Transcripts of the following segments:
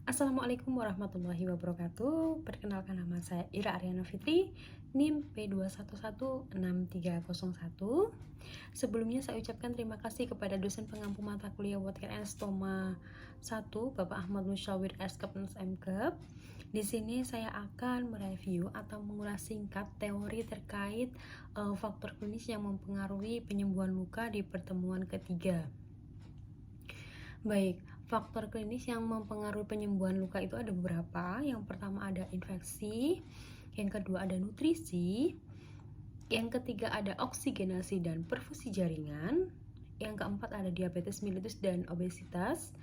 Assalamualaikum warahmatullahi wabarakatuh. Perkenalkan, nama saya Ira Aryana Fitri, NIM P21166301. Sebelumnya saya ucapkan terima kasih kepada dosen pengampu mata kuliah Watkir and Stoma 1, Bapak Ahmad Musyawir Eskep Mkep. Di sini saya akan mereview atau mengulas singkat teori terkait faktor klinis yang mempengaruhi penyembuhan luka di pertemuan ketiga. Baik, faktor klinis yang mempengaruhi penyembuhan luka itu ada beberapa. Yang pertama ada infeksi, yang kedua ada nutrisi, yang ketiga ada oksigenasi dan perfusi jaringan, yang keempat ada diabetes mellitus dan obesitas,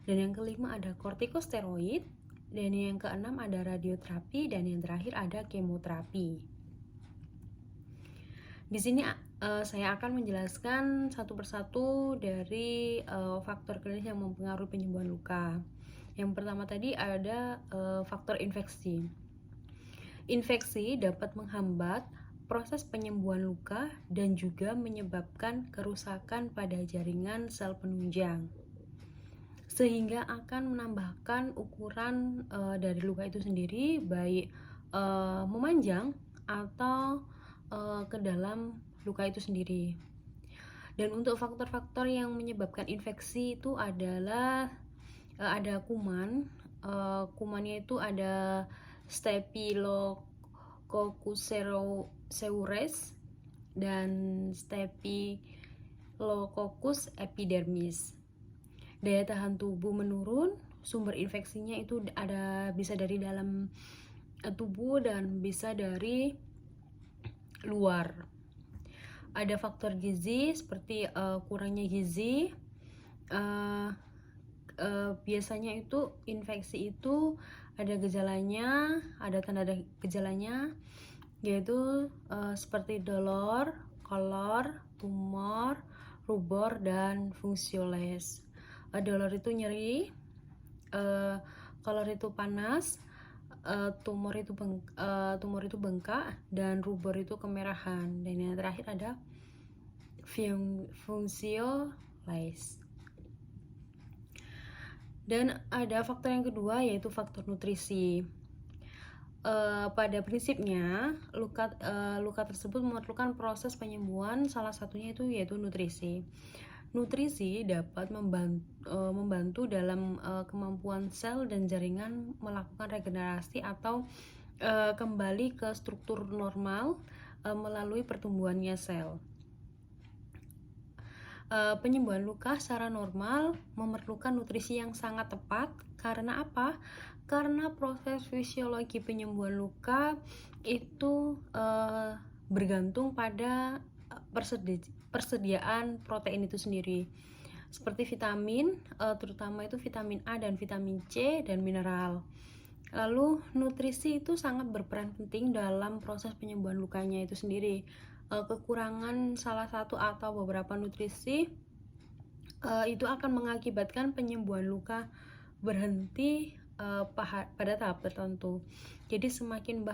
dan yang kelima ada kortikosteroid, dan yang keenam ada radioterapi, dan yang terakhir ada kemoterapi. Di sini saya akan menjelaskan satu persatu dari faktor klinis yang mempengaruhi penyembuhan luka. Yang pertama tadi ada faktor infeksi. Infeksi dapat menghambat proses penyembuhan luka dan juga menyebabkan kerusakan pada jaringan sel penunjang, sehingga akan menambahkan ukuran dari luka itu sendiri, baik memanjang atau ke dalam luka itu sendiri. Dan untuk faktor-faktor yang menyebabkan infeksi itu adalah ada kuman. Kumannya itu ada Staphylococcus aureus dan Staphylococcus epidermis. Daya tahan tubuh menurun, sumber infeksinya itu bisa dari dalam tubuh dan bisa dari luar. Ada faktor gizi seperti kurangnya gizi. Biasanya itu infeksi itu ada gejalanya, ada tanda gejalanya, yaitu seperti dolor, kolor, tumor, rubor, dan fungsioles. Dolor itu nyeri, kolor itu panas, tumor itu bengkak, dan rubor itu kemerahan, dan yang terakhir ada fungsioles. Dan ada faktor yang kedua, yaitu faktor nutrisi. Pada prinsipnya luka tersebut memerlukan proses penyembuhan, salah satunya yaitu nutrisi. Nutrisi dapat membantu dalam kemampuan sel dan jaringan melakukan regenerasi atau kembali ke struktur normal melalui pertumbuhannya sel. Penyembuhan luka secara normal memerlukan nutrisi yang sangat tepat. Karena apa? Karena proses fisiologi penyembuhan luka itu bergantung pada persediaan protein itu sendiri, seperti vitamin, terutama itu vitamin A dan vitamin C, dan mineral. Lalu nutrisi itu sangat berperan penting dalam proses penyembuhan lukanya itu sendiri. Kekurangan salah satu atau beberapa nutrisi itu akan mengakibatkan penyembuhan luka berhenti pada tahap tertentu. Jadi semakin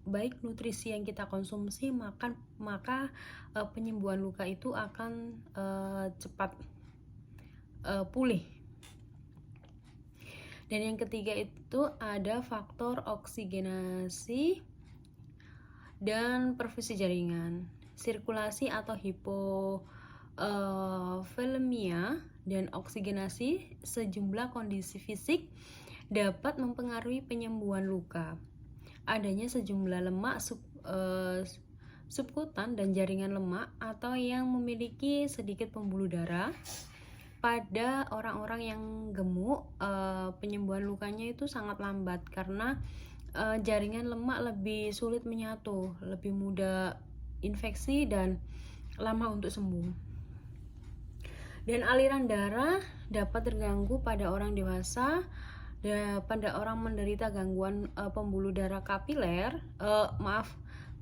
baik nutrisi yang kita konsumsi, maka penyembuhan luka itu akan cepat pulih. Dan yang ketiga itu ada faktor oksigenasi dan perfusi jaringan, sirkulasi atau hipovolemia dan oksigenasi sejumlah kondisi fisik dapat mempengaruhi penyembuhan luka. Adanya sejumlah lemak subkutan dan jaringan lemak atau yang memiliki sedikit pembuluh darah. Pada orang-orang yang gemuk, penyembuhan lukanya itu sangat lambat karena jaringan lemak lebih sulit menyatu, lebih mudah infeksi dan lama untuk sembuh. Dan aliran darah dapat terganggu pada orang dewasa, pada orang menderita gangguan pembuluh darah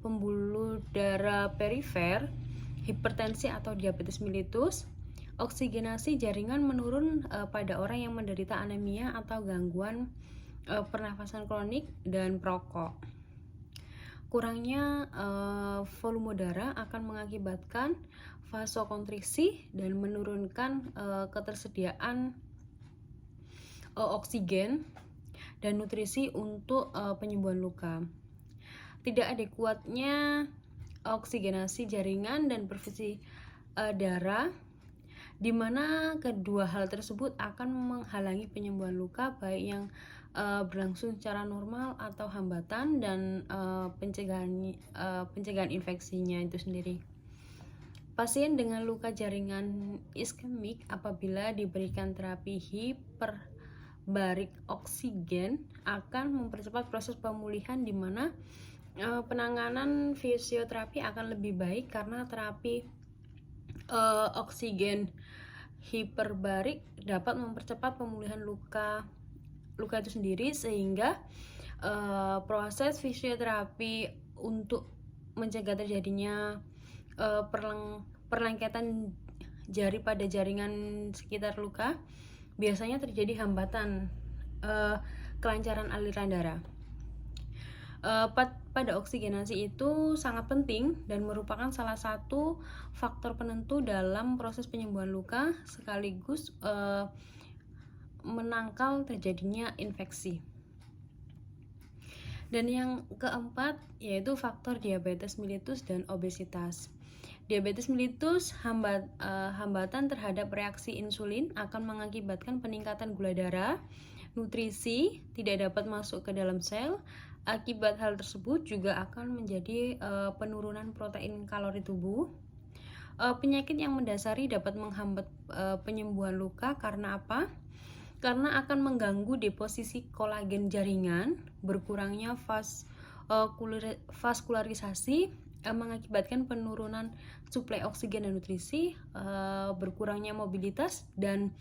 pembuluh darah perifer, hipertensi atau diabetes mellitus. Oksigenasi jaringan menurun pada orang yang menderita anemia atau gangguan pernafasan kronik dan perokok. Kurangnya volume darah akan mengakibatkan vasokonstriksi dan menurunkan ketersediaan oksigen dan nutrisi untuk penyembuhan luka. Tidak adekuatnya oksigenasi jaringan dan perfusi darah, di mana kedua hal tersebut akan menghalangi penyembuhan luka baik yang berlangsung secara normal atau hambatan dan pencegahan infeksinya itu sendiri. Pasien dengan luka jaringan iskemik apabila diberikan terapi hiperbarik oksigen akan mempercepat proses pemulihan, di mana penanganan fisioterapi akan lebih baik karena terapi oksigen hiperbarik dapat mempercepat pemulihan luka itu sendiri, sehingga proses fisioterapi untuk mencegah terjadinya perlengketan jari pada jaringan sekitar luka biasanya terjadi hambatan kelancaran aliran darah. Pada oksigenasi itu sangat penting dan merupakan salah satu faktor penentu dalam proses penyembuhan luka, sekaligus menangkal terjadinya infeksi. Dan yang keempat yaitu faktor diabetes mellitus dan obesitas. Diabetes mellitus, hambatan terhadap reaksi insulin, akan mengakibatkan peningkatan gula darah, nutrisi tidak dapat masuk ke dalam sel. Akibat hal tersebut juga akan menjadi penurunan protein kalori tubuh. Penyakit yang mendasari dapat menghambat penyembuhan luka karena apa? Karena akan mengganggu deposisi kolagen jaringan, berkurangnya vaskularisasi, mengakibatkan penurunan suplai oksigen dan nutrisi, berkurangnya mobilitas, dan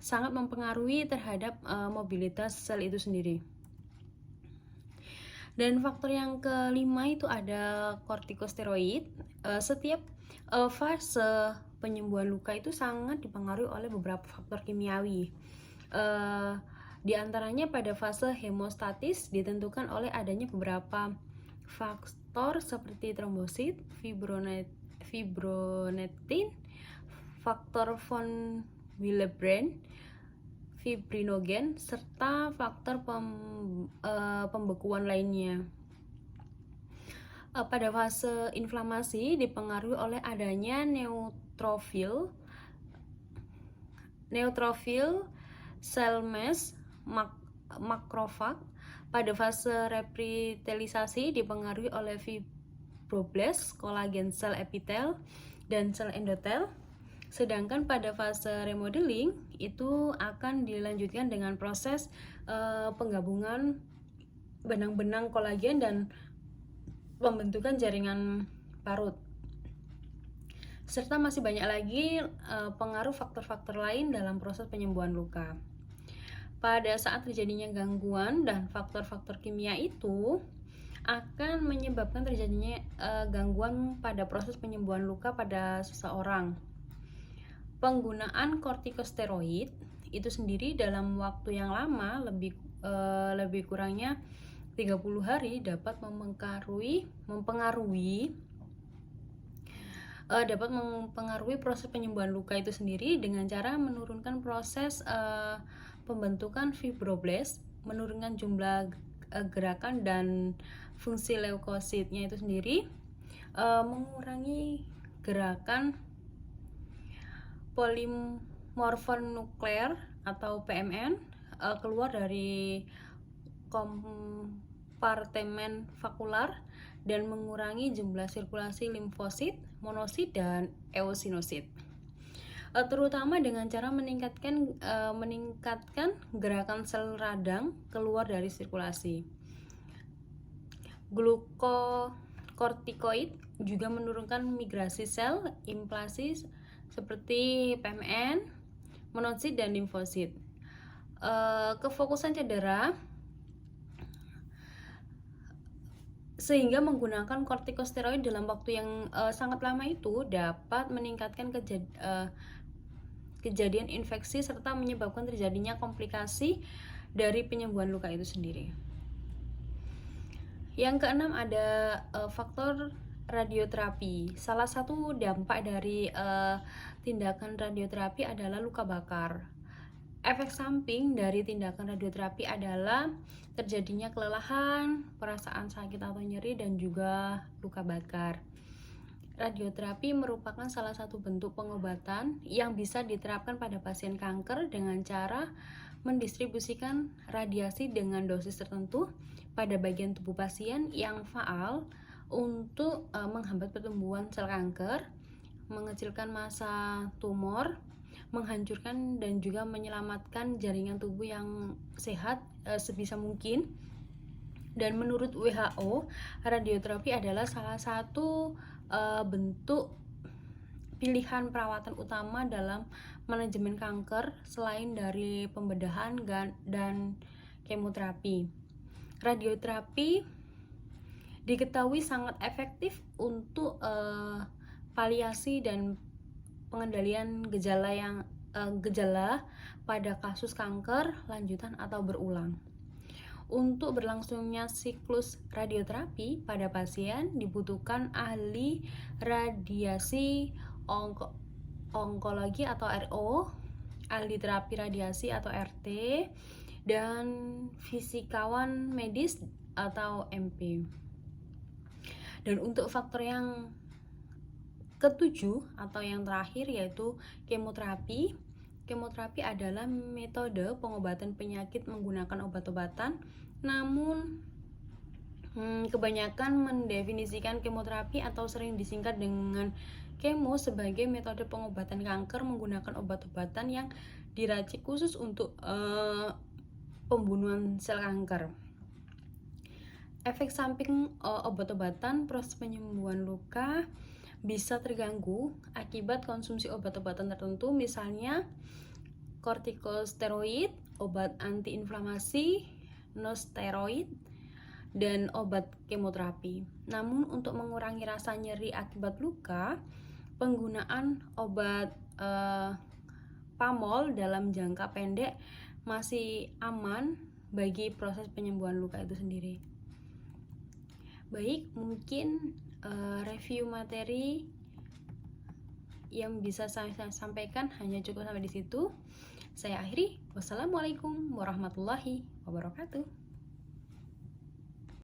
sangat mempengaruhi terhadap mobilitas sel itu sendiri. Dan faktor yang kelima itu ada kortikosteroid. Setiap fase penyembuhan luka itu sangat dipengaruhi oleh beberapa faktor kimiawi. Di antaranya pada fase hemostatis ditentukan oleh adanya beberapa faktor seperti trombosit, fibronectin, faktor von Willebrand, fibrinogen, serta faktor pembekuan lainnya. Pada fase inflamasi dipengaruhi oleh adanya neutrofil, sel mass, makrofag. Pada fase revitalisasi dipengaruhi oleh fibroblast, kolagen sel epitel, dan sel endotel. Sedangkan pada fase remodeling itu akan dilanjutkan dengan proses penggabungan benang-benang kolagen dan pembentukan jaringan parut. Serta masih banyak lagi pengaruh faktor-faktor lain dalam proses penyembuhan luka. Pada saat terjadinya gangguan dan faktor-faktor kimia itu akan menyebabkan terjadinya gangguan pada proses penyembuhan luka pada seseorang. Penggunaan kortikosteroid itu sendiri dalam waktu yang lama, lebih kurangnya 30 hari, dapat mempengaruhi proses penyembuhan luka itu sendiri dengan cara menurunkan proses pembentukan fibroblast, menurunkan jumlah gerakan dan fungsi leukositnya itu sendiri, mengurangi gerakan polimorfon nuklear atau PMN keluar dari kompartemen vakular, dan mengurangi jumlah sirkulasi limfosit, monosit, dan eosinosit, terutama dengan cara meningkatkan gerakan sel radang keluar dari sirkulasi. Glukokortikoid juga menurunkan migrasi sel implasi seperti PMN, monosit, dan limfosit. Kefokusan cedera, sehingga menggunakan kortikosteroid dalam waktu yang sangat lama itu dapat meningkatkan kejadian infeksi serta menyebabkan terjadinya komplikasi dari penyembuhan luka itu sendiri. Yang keenam ada faktor radioterapi. Salah satu dampak dari tindakan radioterapi adalah luka bakar. Efek samping dari tindakan radioterapi adalah terjadinya kelelahan, perasaan sakit atau nyeri, dan juga luka bakar. Radioterapi merupakan salah satu bentuk pengobatan yang bisa diterapkan pada pasien kanker dengan cara mendistribusikan radiasi dengan dosis tertentu pada bagian tubuh pasien yang faal untuk menghambat pertumbuhan sel kanker, mengecilkan massa tumor, menghancurkan dan juga menyelamatkan jaringan tubuh yang sehat sebisa mungkin. Dan menurut WHO, radioterapi adalah salah satu bentuk pilihan perawatan utama dalam manajemen kanker selain dari pembedahan dan kemoterapi. Radioterapi diketahui sangat efektif untuk paliasi dan pengendalian gejala pada kasus kanker lanjutan atau berulang. Untuk berlangsungnya siklus radioterapi pada pasien dibutuhkan ahli radiasi onkologi atau RO, ahli terapi radiasi atau RT, dan fisikawan medis atau MP. Dan untuk faktor yang ketujuh atau yang terakhir yaitu kemoterapi. Kemoterapi adalah metode pengobatan penyakit menggunakan obat-obatan, namun kebanyakan mendefinisikan kemoterapi atau sering disingkat dengan kemo sebagai metode pengobatan kanker menggunakan obat-obatan yang diracik khusus untuk pembunuhan sel kanker. Efek samping obat-obatan, proses penyembuhan luka bisa terganggu akibat konsumsi obat-obatan tertentu, misalnya kortikosteroid, obat antiinflamasi, non-steroid, dan obat kemoterapi. Namun untuk mengurangi rasa nyeri akibat luka, penggunaan obat pamol dalam jangka pendek masih aman bagi proses penyembuhan luka itu sendiri. Baik, mungkin review materi yang bisa saya sampaikan hanya cukup sampai di situ. Saya akhiri. Wassalamualaikum warahmatullahi wabarakatuh.